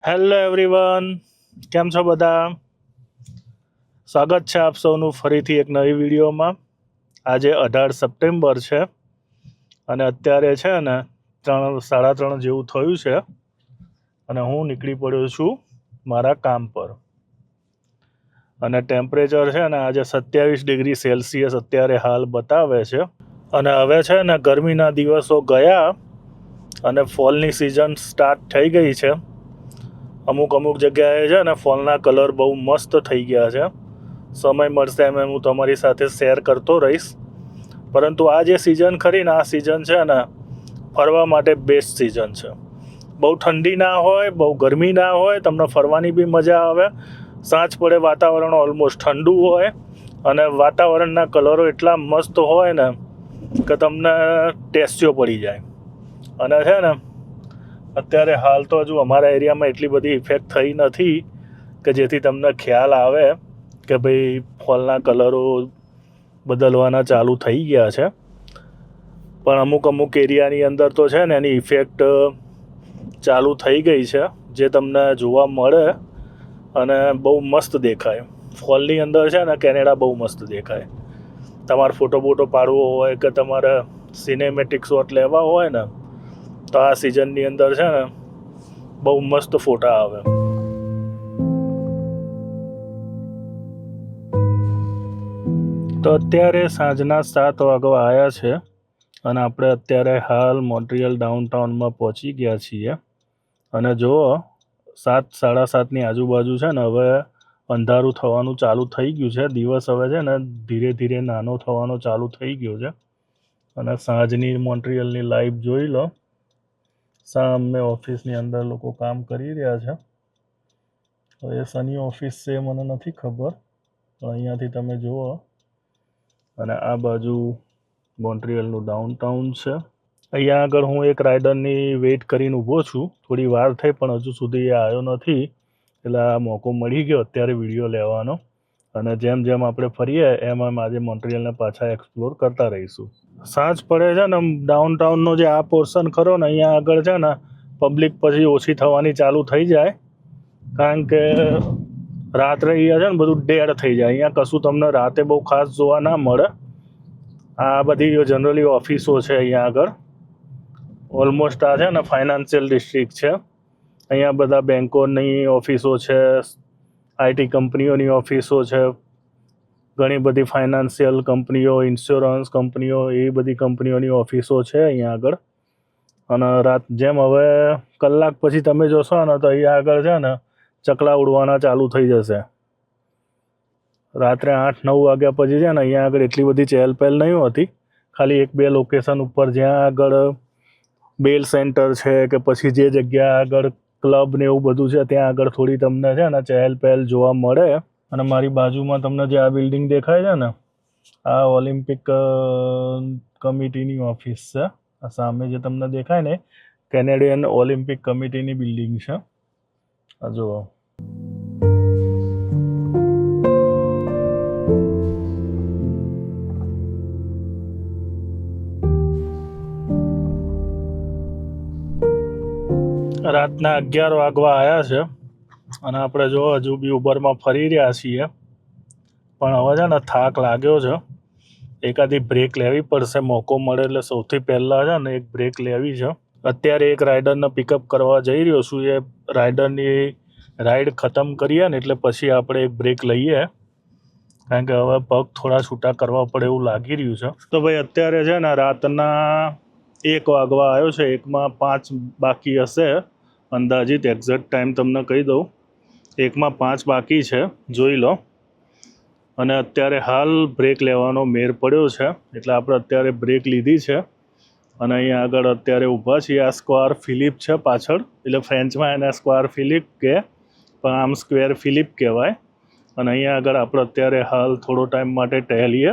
Hello everyone, કેમ છો બધા? સ્વાગત છે આપ સૌનું ફરીથી એક નવી વિડીયોમાં. આજે 18 સપ્ટેમ્બર છે અને અત્યારે છે ને 3:30 જેવું થયું છે અને હું નીકળી પડ્યો છું મારા કામ પર. અને ટેમ્પરેચર છે ને આજે 27 ડિગ્રી સેલ્સિયસ અત્યારે હાલ બતાવે છે. અને હવે છે ને ગરમીના દિવસો ગયા અને ફોલની સિઝન સ્ટાર્ટ થઈ ગઈ છે. અમુક જગ્યાએ છે ને ફોલના કલર બહુ મસ્ત થઈ ગયા છે. સમય મળશે એમ હું તમારી સાથે શેર કરતો રહીશ. પરંતુ આ જે સિઝન ખરી ને, આ સિઝન છે ને ફરવા માટે બેસ્ટ સિઝન છે. બહુ ઠંડી ના હોય, બહુ ગરમી ના હોય, તમને ફરવાની બી મજા આવે. સાંજ પડે વાતાવરણ ઓલમોસ્ટ ઠંડુ હોય અને વાતાવરણના કલરો એટલા મસ્ત હોય ને કે તમને ટેસ્ટીઓ પડી જાય. અને છે ને અત્યારે હાલ તો હજુ અમારા એરિયામાં એટલી બધી ઇફેક્ટ થઈ નથી કે જેથી તમને ખ્યાલ આવે કે ભાઈ ફોલના કલરો બદલવાના ચાલુ થઈ ગયા છે. પણ અમુક એરિયાની અંદર તો છે ને એની ઇફેક્ટ ચાલુ થઈ ગઈ છે, જે તમને જોવા મળે અને બહુ મસ્ત દેખાય. ફોલની અંદર છે ને કેનેડા બહુ મસ્ત દેખાય. તમારે ફોટો પાડવો હોય કે તમારે સિનેમેટિક શોટ લેવા હોય ને, તો આ સિઝનની અંદર છે ને બહુ મસ્ત ફોટા આવે. તો અત્યારે સાંજના 7 વાગવા આવ્યા છે અને આપણે અત્યારે હાલ મોન્ટ્રીયલ ડાઉનટાઉનમાં પહોંચી ગયા છીએ. અને જુઓ 7:30ની આજુબાજુ છે ને હવે અંધારું થવાનું ચાલુ થઈ ગયું છે. દિવસ હવે છે ને ધીરે ધીરે નાનો થવાનો ચાલુ થઈ ગયો છે. અને સાંજની મોન્ટ્રીયલની લાઈવ જોઈ લો. સામે ઓફિસની અંદર લોકો કામ કરી રહ્યા છે. એ સની ઓફિસ છે મને નથી ખબર, પણ અહીંયાથી તમે જુઓ. અને આ બાજુ મોન્ટ્રીયલનું ડાઉનટાઉન છે. અહીંયા આગળ હું એક રાઇડરની વેઇટ કરીને ઊભો છું. થોડી વાર થઈ પણ હજુ સુધી એ આવ્યો નથી, એટલે આ મોકો મળી ગયો અત્યારે વિડીયો લેવાનો. અને જેમ જેમ આપણે ફરીએ એમ આજે મોન્ટ્રીયલને પાછા એક્સપ્લોર કરતા રહીશું. સાંજ પડે છે ને ડાઉનટાઉનનો જે આ પોર્શન ખરો ને, અહીંયા આગળ છે ને પબ્લિક પછી ઓછી થવાની ચાલુ થઈ જાય, કારણ કે રાત્રે અહીંયા છે ને બધું ડેડ થઈ જાય. અહીંયા કશું તમને રાતે બહુ ખાસ જોવા ના મળે. આ બધી જનરલી ઓફિસો છે અહીંયા આગળ. ઓલમોસ્ટ આ છે ને ફાઇનાન્શિયલ ડિસ્ટ્રિક્ટ છે. અહીંયા બધા બેન્કોની ઓફિસો છે, આઈટી કંપનીઓની ઓફિસો છે, ઘણી બધી ફાઇનાન્શિયલ કંપનીઓ, ઇન્સ્યોરન્સ કંપનીઓ, એ બધી કંપનીઓની ઓફિસો છે અહીંયા આગળ. અને રાત જેમ હવે કલાક પછી તમે જોશો ને તો અહીંયા આગળ છે ને ચકલા ઉડવાના ચાલુ થઈ જશે. રાત્રે 8-9 વાગ્યા પછી છે ને અહીંયા આગળ એટલી બધી ચહેલપહેલ નહીં હોતી. ખાલી 1-2 લોકેશન ઉપર જ્યાં આગળ બેલ સેન્ટર છે કે પછી જે જગ્યા આગળ ક્લબ ને એવું બધું છે ત્યાં આગળ થોડી તમને છે ને ચહેલપહેલ જોવા મળે. અને મારી બાજુમાં તમને જે આ બિલ્ડિંગ દેખાય છે ને, આ ઓલિમ્પિક કમિટીની ઓફિસ છે. આ સામે જે તમને દેખાય ને કેનેડિયન ઓલિમ્પિક કમિટીની બિલ્ડિંગ છે. આ જુઓ. રાતના 11 વાગવા આવ્યા છે અને આપણે જો હજુ બી ઉબરમાં ફરી રહ્યા છીએ. પણ હવે છે ને થાક લાગ્યો છે. એકાદી બ્રેક લેવી પડશે. મોકો મળે એટલે સૌથી પહેલાં છે ને એક બ્રેક લેવી છે. અત્યારે એક રાઇડરને પિકઅપ કરવા જઈ રહ્યો છું. એ રાઇડરની રાઈડ ખતમ કરીએ ને એટલે પછી આપણે એક બ્રેક લઈએ, કારણ કે હવે પગ થોડા છૂટા કરવા પડે એવું લાગી રહ્યું છે. તો ભાઈ અત્યારે છે ને રાતના 1 વાગવા આવ્યો છે. 1માં 5 બાકી હશે અંદાજિત. એક્ઝેક્ટ ટાઈમ તમને કહી દઉં, 1માં 5 બાકી છે, જોઈ લો. અને અત્યારે હાલ બ્રેક લેવાનો મેર પડ્યો છે એટલે આપણે અત્યારે બ્રેક લીધી છે. અને અહીંયા આગળ અત્યારે ઊભા છીએ. આ સ્ક્વેર ફિલિપ છે પાછળ, એટલે ફ્રેન્ચમાં એને સ્ક્વેર ફિલિપ કહે, પણ આમ સ્ક્વેર ફિલિપ કહેવાય. અને અહીંયા આગળ આપણે અત્યારે હાલ થોડો ટાઈમ માટે ટહેલીએ,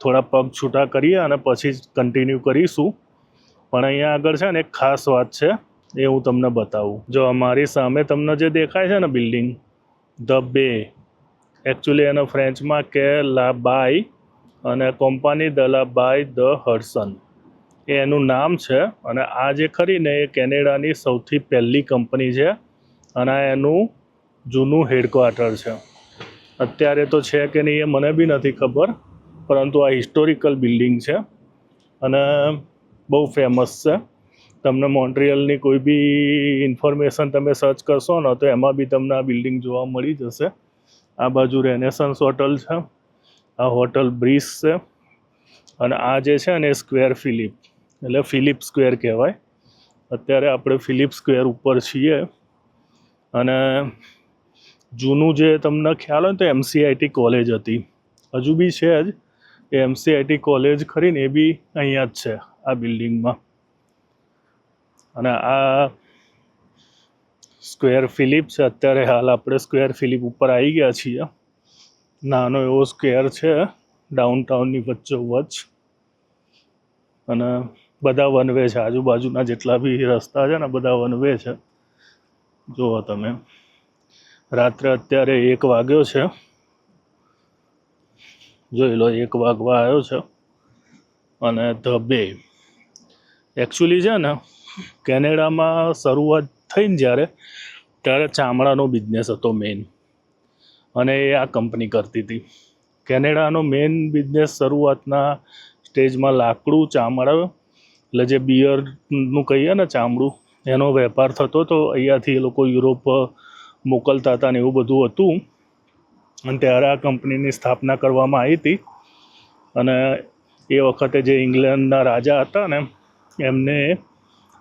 થોડા પગ છૂટા કરીએ અને પછી જ કન્ટિન્યુ કરીશું. પણ અહીંયા આગળ છે ને એક ખાસ વાત છે, એ હું તમને બતાવું. જો અમારી સામે તમને જે દેખાય છે ને બિલ્ડિંગ, ધ બે, એકચ્યુઅલી એનો ફ્રેન્ચમાં કે લા બાય, અને કંપની દ લા બાય ધ હડસન, એ એનું નામ છે. અને આ જે ખરી ને એ કેનેડાની સૌથી પહેલી કંપની છે. અને આ એનું જૂનું હેડક્વાર્ટર છે. અત્યારે તો છે કે નહીં એ મને બી નથી ખબર, પરંતુ આ હિસ્ટોરિકલ બિલ્ડિંગ છે અને બહુ ફેમસ છે. તમને મોન્ટ્રિયલની કોઈ બી ઇન્ફોર્મેશન તમે સર્ચ કરશો ને તો એમાં બી તમને આ બિલ્ડિંગ જોવા મળી જશે. આ બાજુ રેનેસન્સ હોટલ છે, આ હોટલ બ્રિસ છે, અને આ જે છે ને એ સ્ક્વેર ફિલિપ એટલે ફિલિપ સ્ક્વેર કહેવાય. અત્યારે આપણે ફિલિપ સ્ક્વેર ઉપર છીએ અને જૂનું જે તમને ખ્યાલ હોય તો MCIT કોલેજ હતી, હજુ બી છે જ એ MCIT કોલેજ ખરીને એ બી અહીંયા જ છે આ બિલ્ડિંગમાં. અને આ સ્ક્વેર ફિલિપ છે. અત્યારે હાલ આપણે સ્ક્વેર ફિલિપ ઉપર આવી ગયા છીએ. નાનો એવો સ્ક્વેર છે ડાઉનટાઉનની વચ્ચોવચ્ચ, અને બધા વન વે છે. આજુબાજુના જેટલા બી રસ્તા છે ને બધા વન વે છે. જુઓ તમે, રાત્રે અત્યારે 1 વાગ્યો છે, જોઈ લો 1 વાગવા આવ્યો છે. અને ધ બે એકચ્યુઅલી છે ને કેનેડામાં શરૂઆત થઈ ને ત્યારે ચામડાનો બિઝનેસ હતો મેઇન, અને એ આ કંપની કરતી હતી. કેનેડાનો મેઇન બિઝનેસ શરૂઆતના સ્ટેજમાં લાકડું, ચામડા એટલે જે બિયરનું કહીએ ને ચામડું, એનો વેપાર થતો હતો. અહીંયાથી એ લોકો યુરોપ મોકલતા હતા ને એવું બધું હતું. અને ત્યારે આ કંપનીની સ્થાપના કરવામાં આવી હતી. અને એ વખતે જે ઇંગ્લેન્ડના રાજા હતા ને એમને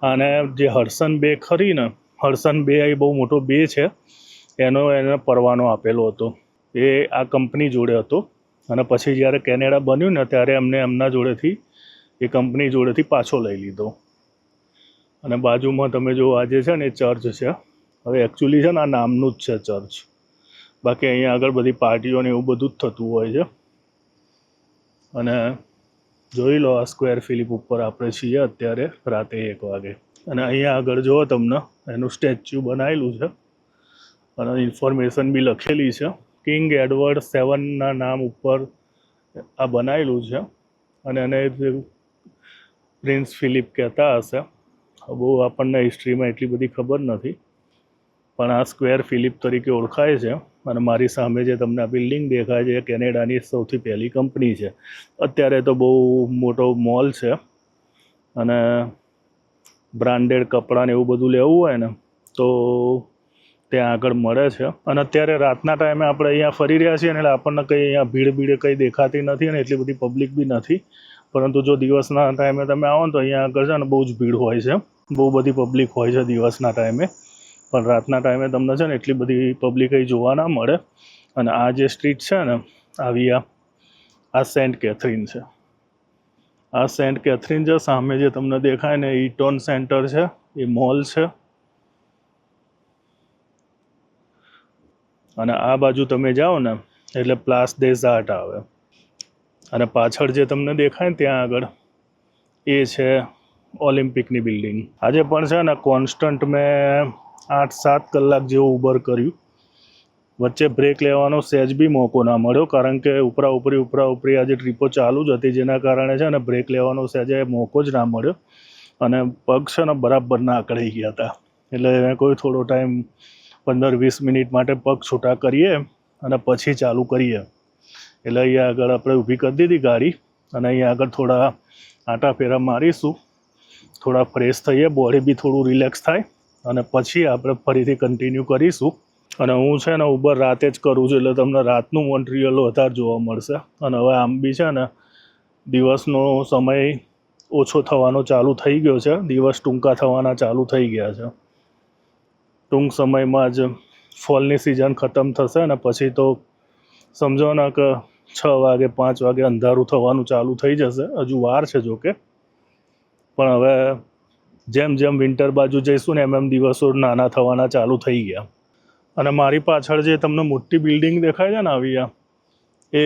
આને જે હડસન બે ખરી ને, હડસન બે એ બહુ મોટો બે છે, એને પરવાનો આપેલો હતો. એ આ કંપની જોડે હતો. અને પછી જ્યારે કેનેડા બન્યું ને ત્યારે એમને એમના જોડેથી એ કંપની જોડેથી પાછો લઈ લીધો. અને બાજુમાં તમે જો આ જે છે ને એ ચર્ચ છે. હવે એકચ્યુઅલી છે ને આ નામનું જ છે ચર્ચ, બાકી અહીંયા આગળ બધી પાર્ટીઓ ને એવું બધું જ થતું હોય છે. અને જોઈ લો આ સ્ક્વેર ફિલિપ ઉપર આપણે છીએ અત્યારે રાતે 1 વાગે. અને અહીંયા આગળ જુઓ તમને એનું સ્ટેચ્યુ બનાવેલું છે અને ઇન્ફોર્મેશન બી લખેલી છે. કિંગ એડવર્ડ 7ના નામ ઉપર આ બનાવેલું છે. અને એને પ્રિન્સ ફિલિપ કહેતા હશે. બહુ આપણને હિસ્ટ્રીમાં એટલી બધી ખબર નથી, પણ આ સ્ક્વેર ફિલિપ તરીકે ઓળખાય છે. અને મારી સામે જે તમને આ બિલ્ડિંગ દેખાય છે એ કેનેડાની સૌથી પહેલી કંપની છે. અત્યારે તો બહુ મોટો મોલ છે, અને બ્રાન્ડેડ કપડાં ને એવું બધું લેવું હોય ને તો ત્યાં આગળ મળે છે. અને અત્યારે રાતના ટાઈમે આપણે અહીંયા ફરી રહ્યા છીએ એટલે આપણને કંઈ અહીંયા ભીડ કંઈ દેખાતી નથી અને એટલી બધી પબ્લિક બી નથી. પરંતુ જો દિવસના ટાઈમે તમે આવો ને તો અહીંયા આગળ છે ને બહુ જ ભીડ હોય છે, બહુ બધી પબ્લિક હોય છે દિવસના ટાઈમે. પણ રાતના ટાઈમે તમને છે ને એટલી બધી પબ્લિક અહીં જોવા ના મળે. અને આ જે સ્ટ્રીટ છે ને આવી આ સેન્ટ કેથરીન છે. આ સેન્ટ કેથરીન છે. સામે જે તમને દેખાય ને ઇટોન સેન્ટર છે, એ મોલ છે. અને આ બાજુ તમે જાઓ ને એટલે પ્લાસ દેસ આર્ટ આવે. અને પાછળ જે તમને દેખાય ને ત્યાં આગળ એ છે ઓલિમ્પિકની બિલ્ડિંગ. આજે પણ છે ને કોન્સ્ટન્ટ મેં 8-7 કલાક જેવું ઉબર કર્યું. વચ્ચે બ્રેક લેવાનો સહેજ બી મોકો ના મળ્યો, કારણ કે ઉપરા ઉપરી આજે ટ્રીપો ચાલુ જ હતી, જેના કારણે છે ને બ્રેક લેવાનો સહેજે મોકો જ ના મળ્યો. અને પગ છે ને બરાબર ના અકળાઈ ગયા હતા. એટલે કોઈ થોડો ટાઈમ 15-20 મિનિટ માટે પગ છૂટા કરીએ અને પછી ચાલુ કરીએ. એટલે અહીંયા આગળ આપણે ઊભી કરી દીધી ગાડી અને અહીંયા આગળ થોડા આંટા ફેરા મારીશું, થોડા ફ્રેશ થઈએ, બોડી બી થોડું રિલેક્સ થાય, અને પછી આપણે ફરીથી કન્ટિન્યુ કરીશું. અને હું છે ને ઉબર રાતે જ કરું છું, એટલે તમને રાતનું મોન્ટ્રીયલ વધારે જોવા મળશે. અને હવે આમ બી છે ને દિવસનો સમય ઓછો થવાનો ચાલુ થઈ ગયો છે, દિવસ ટૂંકા થવાના ચાલુ થઈ ગયા છે. ટૂંક સમયમાં જ ફોલની સિઝન ખતમ થશે અને પછી તો સમજો ને કે 6 વાગે 5 વાગે અંધારું થવાનું ચાલુ થઈ જશે. હજુ વાર છે જોકે, પણ હવે જેમ જેમ વિન્ટર બાજુ જઈશું ને એમ દિવસો નાના થવાના ચાલુ થઈ ગયા. અને મારી પાછળ જે તમને મોટી બિલ્ડિંગ દેખાય છે ને આવી એ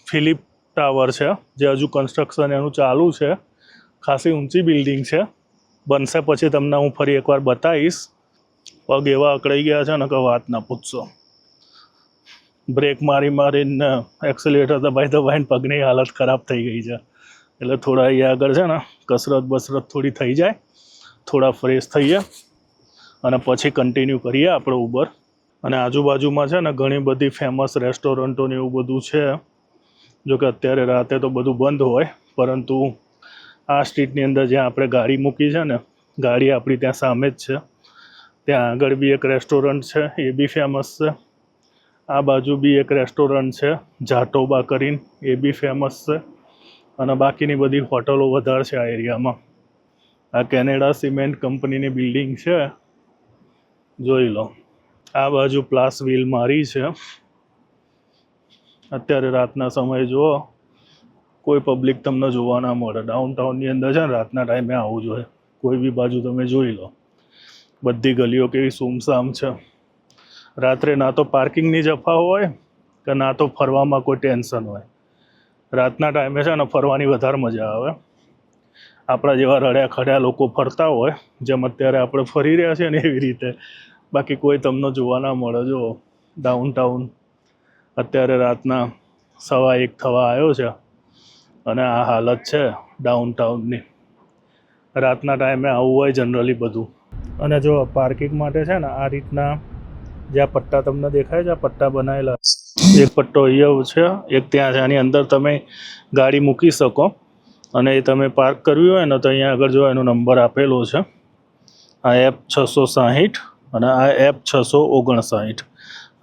ફિલિપ ટાવર છે, જે હજુ કન્સ્ટ્રક્શન એનું ચાલુ છે. ખાસી ઊંચી બિલ્ડિંગ છે, બનશે પછી તમને હું ફરી એકવાર બતાવીશ. પગ એવા અકળાઈ ગયા છે ને કે વાત ના પૂછશો. બ્રેક મારીને એક્સેલેટર દબાઈને પગની હાલત ખરાબ થઈ ગઈ છે. એટલે થોડા અહીંયા આગળ છે ને કસરત થોડી થઈ જાય, થોડા ફ્રેશ થઈએ અને પછી કન્ટિન્યુ કરીએ આપણે ઉબર. અને આજુબાજુમાં છે ને ઘણી બધી ફેમસ રેસ્ટોરન્ટો ને એવું બધું છે. જો કે અત્યારે રાતે તો બધું બંધ હોય, પરંતુ આ સ્ટ્રીટની અંદર જ્યાં આપણે ગાડી મૂકી છે ને, ગાડી આપણી ત્યાં સામે જ છે. ત્યાં આગળ બી એક રેસ્ટોરન્ટ છે, એ બી ફેમસ છે. આ બાજુ બી એક રેસ્ટોરન્ટ છે જાટોબા કરીને, એ બી ફેમસ છે. અને બાકીની બધી હોટલો વધારે છે આ એરિયામાં. આ કેનેડા સિમેન્ટ કંપનીની બિલ્ડિંગ છે, જોઈ લો. આ બાજુ પ્લાસ વ્હીલ મારી છે. અત્યારે રાતના સમયે જુઓ, કોઈ પબ્લિક તમને જોવા ના મળે. ડાઉનટાઉનની અંદર છે ને રાતના ટાઈમે આવવું જોઈએ. કોઈ બી બાજુ તમે જોઈ લો, બધી ગલીઓ કેવી સુમસામ છે. રાત્રે ના તો પાર્કિંગની જફા હોય કે ના તો ફરવામાં કોઈ ટેન્શન હોય. રાતના ટાઈમે છે ને ફરવાની વધારે મજા આવે. આપણા જેવા રડ્યા ખડ્યા લોકો ફરતા હોય, જેમ અત્યારે આપણે ફરી રહ્યા છીએ ને એવી રીતે. બાકી કોઈ તમને જોવા ના મળે. જો ડાઉનટાઉન અત્યારે રાતના 1:15 થવા આવ્યો છે અને આ હાલત છે ડાઉનટાઉનની. રાતના ટાઈમે આવું હોય જનરલી બધું. અને જો પાર્કિંગ માટે છે ને આ રીતના જ્યાં પટ્ટા તમને દેખાય છે, આ પટ્ટા બનાવેલા, એક પટ્ટો અહીંયા છે, એક ત્યાં છે. આની અંદર તમે ગાડી મૂકી શકો અને એ તમે પાર્ક કરવી હોય ને તો અહીંયા આગળ જો એનો નંબર આપેલો છે, આ F660 અને આ F659.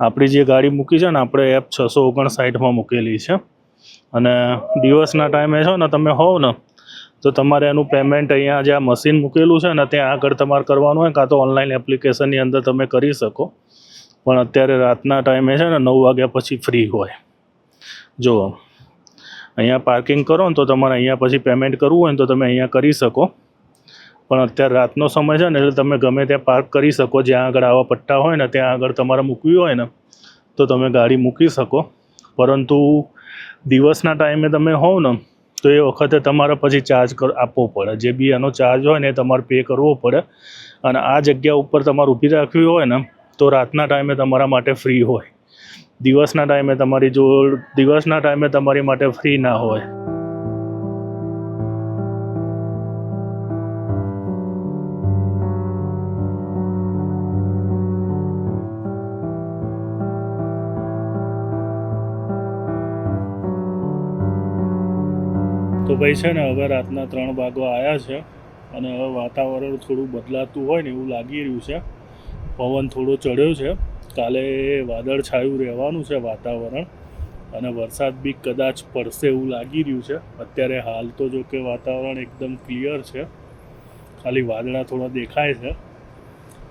આપણી જે ગાડી મૂકી છે ને આપણે F659માં મૂકેલી છે. અને દિવસના ટાઈમે છો ને તમે હોવ ને તો તમારે એનું પેમેન્ટ અહીંયા જે આ મશીન મૂકેલું છે ને ત્યાં આગળ તમારે કરવાનું હોય, કાં તો ઓનલાઈન એપ્લિકેશનની અંદર તમે કરી શકો. પણ અત્યારે રાતના ટાઈમે છે ને 9 વાગ્યા પછી ફ્રી હોય. જુઓ, અહીંયા પાર્કિંગ કરો ને તો તમારે અહીંયા પછી પેમેન્ટ કરવું હોય ને તો તમે અહીંયા કરી શકો. પણ અત્યારે રાતનો સમય છે ને એટલે તમે ગમે ત્યાં પાર્ક કરી શકો. જ્યાં આગળ આવા પટ્ટા હોય ને ત્યાં આગળ તમારે મૂકવી હોય ને તો તમે ગાડી મૂકી શકો. પરંતુ દિવસના ટાઈમે તમે હોવ ને તો એ વખતે તમારે પછી ચાર્જ આપવો પડે. જે બી એનો ચાર્જ હોય ને એ તમારે પે કરવો પડે. અને આ જગ્યા ઉપર તમારે ઊભી રાખવી હોય ને તો રાતના ટાઈમે તમારા માટે ફ્રી હોય. દિવસના ટાઈમે તમારી માટે ફ્રી ના હોય. તો ભાઈ છે ને હવે રાતના 3 વાગવા આવ્યા છે અને હવે વાતાવરણ થોડું બદલાતું હોય ને એવું લાગી રહ્યું છે. પવન થોડો ચડ્યો છે. કાલે વાદળછાયું રહેવાનું છે વાતાવરણ અને વરસાદ બી કદાચ પડશે એવું લાગી રહ્યું છે. અત્યારે હાલ તો જો કે વાતાવરણ એકદમ ક્લિયર છે, ખાલી વાદળા થોડા દેખાય છે.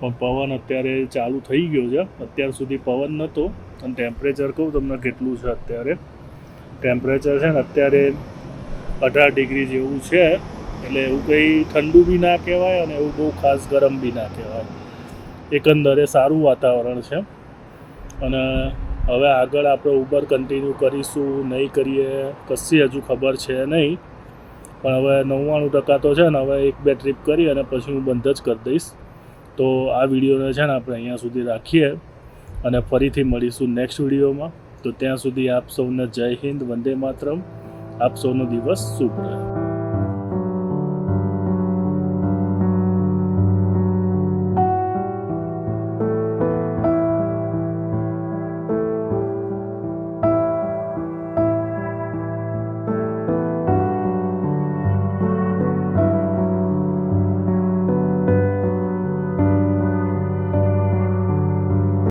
પણ પવન અત્યારે ચાલુ થઈ ગયો છે. અત્યાર સુધી પવન નહોતો. અને ટેમ્પરેચર કહું તમને કેટલું છે અત્યારે. ટેમ્પરેચર છે ને અત્યારે 18 ડિગ્રી જેવું છે. એટલે એવું કંઈ ઠંડુ બી ના કહેવાય અને એવું બહુ ખાસ ગરમ બી ના કહેવાય. એકંદરે સારું વાતાવરણ છે. અને હવે આગળ આપણે ઉબર કન્ટિન્યુ કરીશું નહીં કરીએ કશી હજુ ખબર છે નહીં. પણ હવે 99% તો છે ને હવે 1-2 ટ્રીપ કરી અને પછી હું બંધ જ કરી દઈશ. તો આ વિડીયોને છે ને આપણે અહીંયા સુધી રાખીએ અને ફરીથી મળીશું નેક્સ્ટ વિડીયોમાં. તો ત્યાં સુધી આપ સૌને જય હિન્દ, વંદે માતરમ. આપ સૌનો દિવસ શુભ રહે.